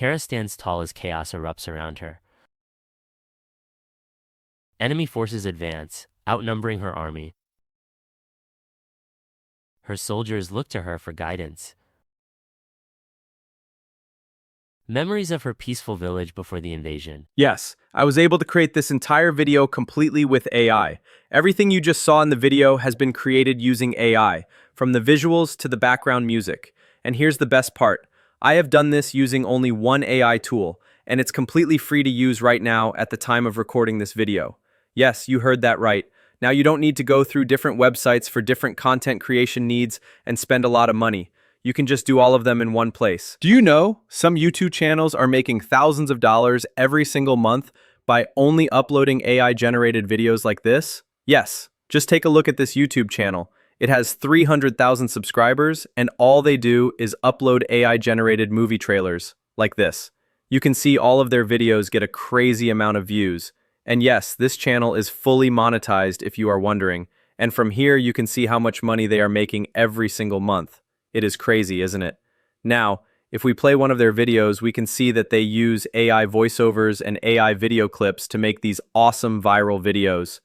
Kara stands tall as chaos erupts around her. Enemy forces advance, outnumbering her army. Her soldiers look to her for guidance. Memories of her peaceful village before the invasion. Yes, I was able to create this entire video completely with AI. Everything you just saw in the video has been created using AI, from the visuals to the background music. And here's the best part. I have done this using only one AI tool, and it's completely free to use right now at the time of recording this video. Yes, you heard that right. Now you don't need to go through different websites for different content creation needs and spend a lot of money. You can just do all of them in one place. Do you know some YouTube channels are making thousands of dollars every single month by only uploading AI-generated videos like this? Yes, just take a look at this YouTube channel. It has 300,000 subscribers, and all they do is upload AI-generated movie trailers like this. You can see all of their videos get a crazy amount of views. And yes, this channel is fully monetized if you are wondering. And from here, you can see how much money they are making every single month. It is crazy, isn't it? Now, if we play one of their videos, we can see that they use AI voiceovers and AI video clips to make these awesome viral videos.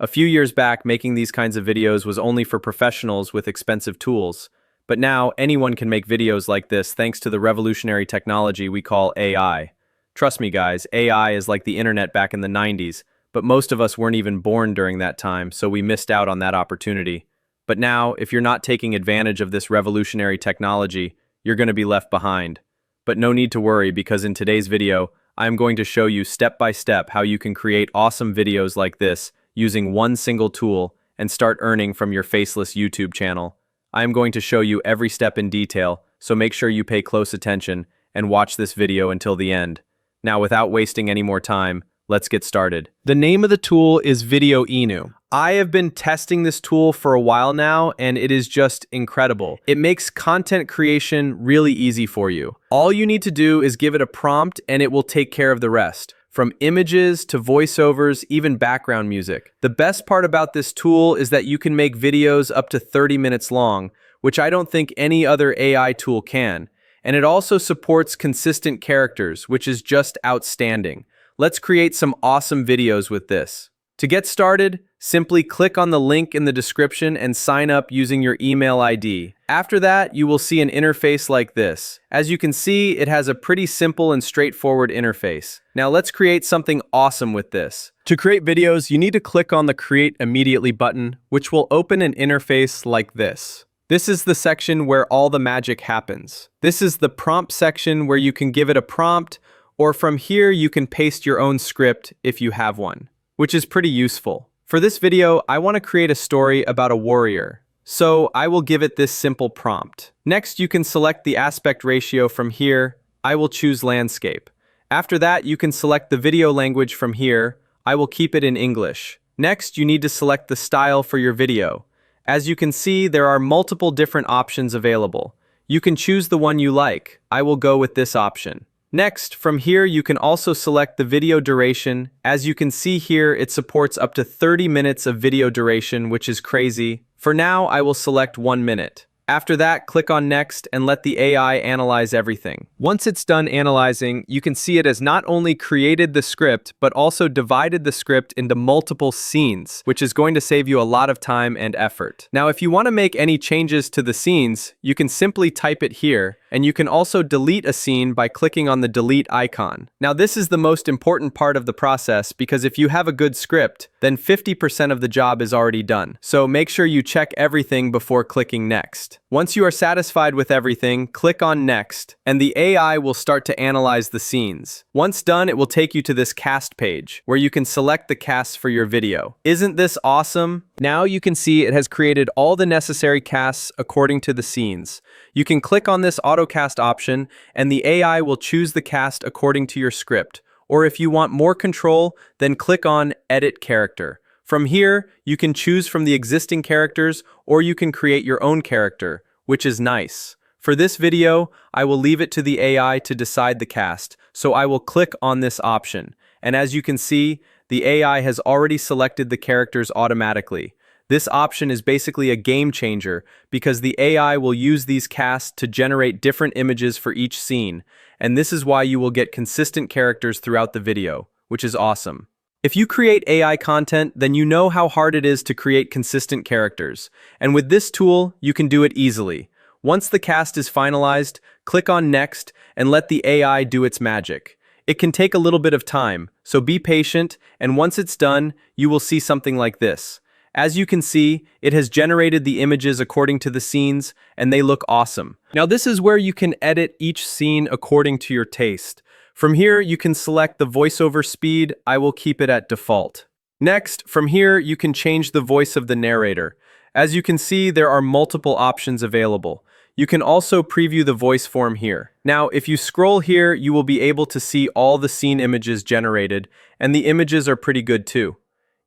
A few years back, making these kinds of videos was only for professionals with expensive tools. But now, anyone can make videos like this thanks to the revolutionary technology we call AI. Trust me, guys, AI is like the internet back in the 90s, but most of us weren't even born during that time, so we missed out on that opportunity. But now, if you're not taking advantage of this revolutionary technology, you're going to be left behind. But no need to worry, because in today's video, I'm going to show you step by step how you can create awesome videos like this using one single tool and start earning from your Faceless YouTube channel. I am going to show you every step in detail, so make sure you pay close attention and watch this video until the end. Now, without wasting any more time, let's get started. The name of the tool is Video Inu. I have been testing this tool for a while now, and it is just incredible. It makes content creation really easy for you. All you need to do is give it a prompt, and it will take care of the rest. From images to voiceovers, even background music. The best part about this tool is that you can make videos up to 30 minutes long, which I don't think any other AI tool can. And it also supports consistent characters, which is just outstanding. Let's create some awesome videos with this. To get started, simply click on the link in the description and sign up using your email ID. After that, you will see an interface like this. As you can see, it has a pretty simple and straightforward interface. Now let's create something awesome with this. To create videos, you need to click on the Create Immediately button, which will open an interface like this. This is the section where all the magic happens. This is the prompt section where you can give it a prompt, or from here you can paste your own script if you have one, which is pretty useful. For this video, I want to create a story about a warrior, so I will give it this simple prompt. Next, you can select the aspect ratio from here. I will choose landscape. After that, you can select the video language from here. I will keep it in English. Next, you need to select the style for your video. As you can see, there are multiple different options available. You can choose the one you like. I will go with this option. Next, from here you can also select the video duration. As you can see here, it supports up to 30 minutes of video duration, which is crazy. For now, I will select 1 minute. After that, click on Next and let the AI analyze everything. Once it's done analyzing, you can see it has not only created the script, but also divided the script into multiple scenes, which is going to save you a lot of time and effort. Now, if you want to make any changes to the scenes, you can simply type it here, and you can also delete a scene by clicking on the delete icon. Now, this is the most important part of the process, because if you have a good script, then 50% of the job is already done. So make sure you check everything before clicking Next. Once you are satisfied with everything, click on Next, and the AI will start to analyze the scenes. Once done, it will take you to this cast page, where you can select the cast for your video. Isn't this awesome? Now you can see it has created all the necessary casts according to the scenes. You can click on this autocast option, and the AI will choose the cast according to your script. Or if you want more control, then click on Edit Character. From here, you can choose from the existing characters, or you can create your own character, which is nice. For this video, I will leave it to the AI to decide the cast, so I will click on this option. And as you can see, the AI has already selected the characters automatically. This option is basically a game changer because the AI will use these casts to generate different images for each scene, and this is why you will get consistent characters throughout the video, which is awesome. If you create AI content, then you know how hard it is to create consistent characters, and with this tool, you can do it easily. Once the cast is finalized, click on Next and let the AI do its magic. It can take a little bit of time, so be patient, and once it's done, you will see something like this. As you can see, it has generated the images according to the scenes, and they look awesome. Now this is where you can edit each scene according to your taste. From here, you can select the voiceover speed. I will keep it at default. Next, from here, you can change the voice of the narrator. As you can see, there are multiple options available. You can also preview the voice form here. Now, if you scroll here, you will be able to see all the scene images generated, and the images are pretty good too.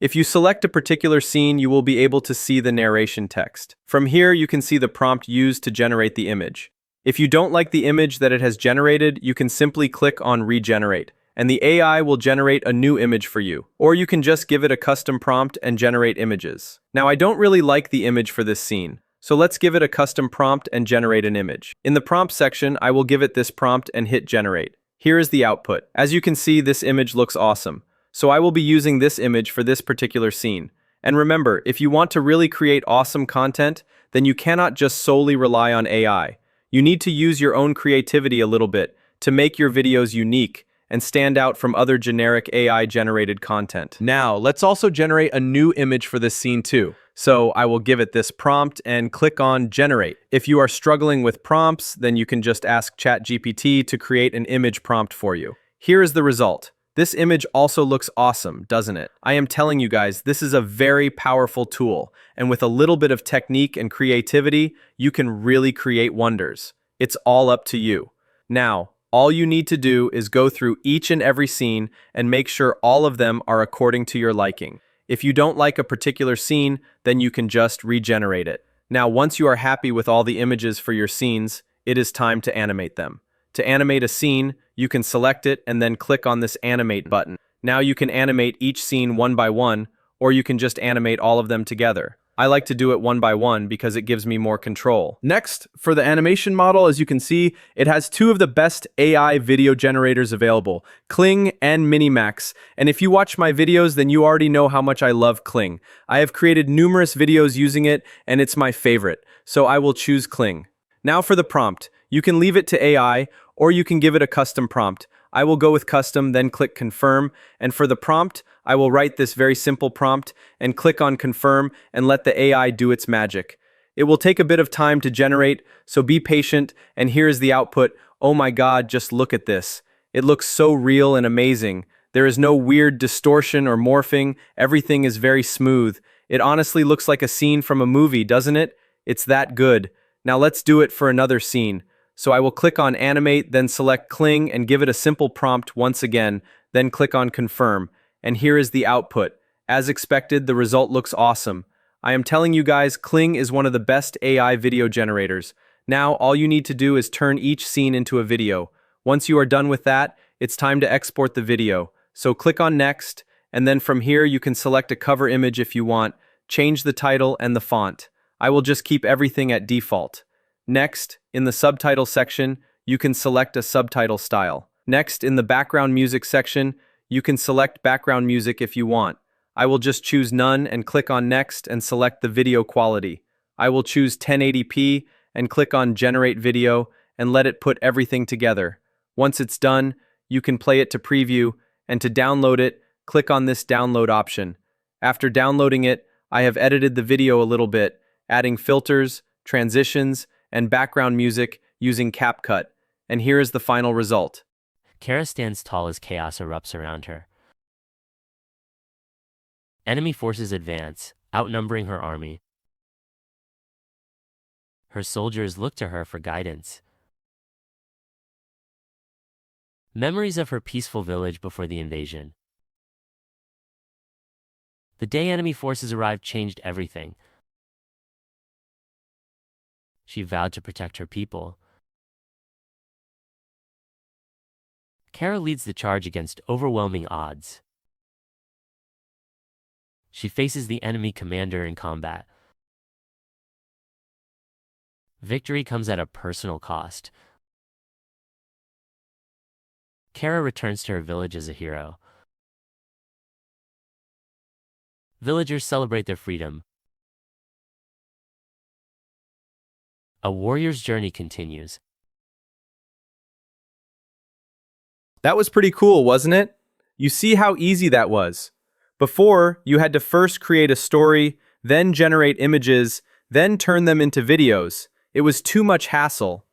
If you select a particular scene, you will be able to see the narration text. From here, you can see the prompt used to generate the image. If you don't like the image that it has generated, you can simply click on Regenerate, and the AI will generate a new image for you. Or you can just give it a custom prompt and generate images. Now, I don't really like the image for this scene, so let's give it a custom prompt and generate an image. In the prompt section, I will give it this prompt and hit Generate. Here is the output. As you can see, this image looks awesome. So I will be using this image for this particular scene. And remember, if you want to really create awesome content, then you cannot just solely rely on AI. You need to use your own creativity a little bit to make your videos unique and stand out from other generic AI-generated content. Now, let's also generate a new image for this scene too. So I will give it this prompt and click on Generate. If you are struggling with prompts, then you can just ask ChatGPT to create an image prompt for you. Here is the result. This image also looks awesome, doesn't it? I am telling you guys, this is a very powerful tool, and with a little bit of technique and creativity, you can really create wonders. It's all up to you. Now, all you need to do is go through each and every scene and make sure all of them are according to your liking. If you don't like a particular scene, then you can just regenerate it. Now, once you are happy with all the images for your scenes, it is time to animate them. To animate a scene, you can select it and then click on this Animate button. Now you can animate each scene one by one, or you can just animate all of them together. I like to do it one by one because it gives me more control. Next, for the animation model, as you can see, it has two of the best AI video generators available, Kling and Minimax. And if you watch my videos, then you already know how much I love Kling. I have created numerous videos using it, and it's my favorite, so I will choose Kling. Now for the prompt. You can leave it to AI, or you can give it a custom prompt. I will go with custom, then click confirm, and for the prompt, I will write this very simple prompt and click on confirm and let the AI do its magic. It will take a bit of time to generate, so be patient, and here is the output. Oh my God, just look at this. It looks so real and amazing. There is no weird distortion or morphing. Everything is very smooth. It honestly looks like a scene from a movie, doesn't it? It's that good. Now let's do it for another scene. So I will click on Animate, then select Kling and give it a simple prompt once again, then click on Confirm. And here is the output. As expected, the result looks awesome. I am telling you guys, Kling is one of the best AI video generators. Now, all you need to do is turn each scene into a video. Once you are done with that, it's time to export the video. So click on Next, and then from here you can select a cover image if you want, change the title and the font. I will just keep everything at default. Next, in the subtitle section, you can select a subtitle style. Next, in the background music section, you can select background music if you want. I will just choose none and click on Next and select the video quality. I will choose 1080p and click on Generate Video and let it put everything together. Once it's done, you can play it to preview, and to download it, click on this download option. After downloading it, I have edited the video a little bit, adding filters, transitions, and background music using CapCut, and here is the final result. Kara stands tall as chaos erupts around her. Enemy forces advance, outnumbering her army. Her soldiers look to her for guidance. Memories of her peaceful village before the invasion. The day enemy forces arrived changed everything. She vowed to protect her people. Kara leads the charge against overwhelming odds. She faces the enemy commander in combat. Victory comes at a personal cost. Kara returns to her village as a hero. Villagers celebrate their freedom. A warrior's journey continues. That was pretty cool, wasn't it? You see how easy that was. Before, you had to first create a story, then generate images, then turn them into videos. It was too much hassle.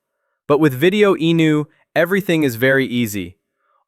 But with Video Inu, everything is very easy.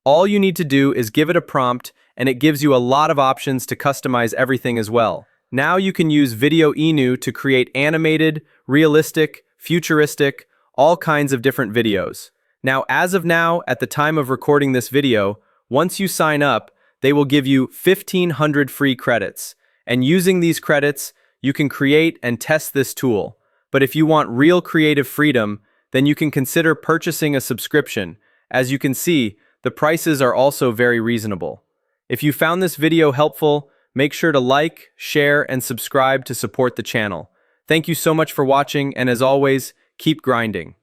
All you need to do is give it a prompt, and it gives you a lot of options to customize everything as well. Now you can use Video Inu to create animated, realistic, futuristic, all kinds of different videos. Now, as of now, at the time of recording this video, once you sign up, they will give you 1,500 free credits. And using these credits, you can create and test this tool. But if you want real creative freedom, then you can consider purchasing a subscription. As you can see, the prices are also very reasonable. If you found this video helpful, make sure to like, share, and subscribe to support the channel. Thank you so much for watching, and as always, keep grinding.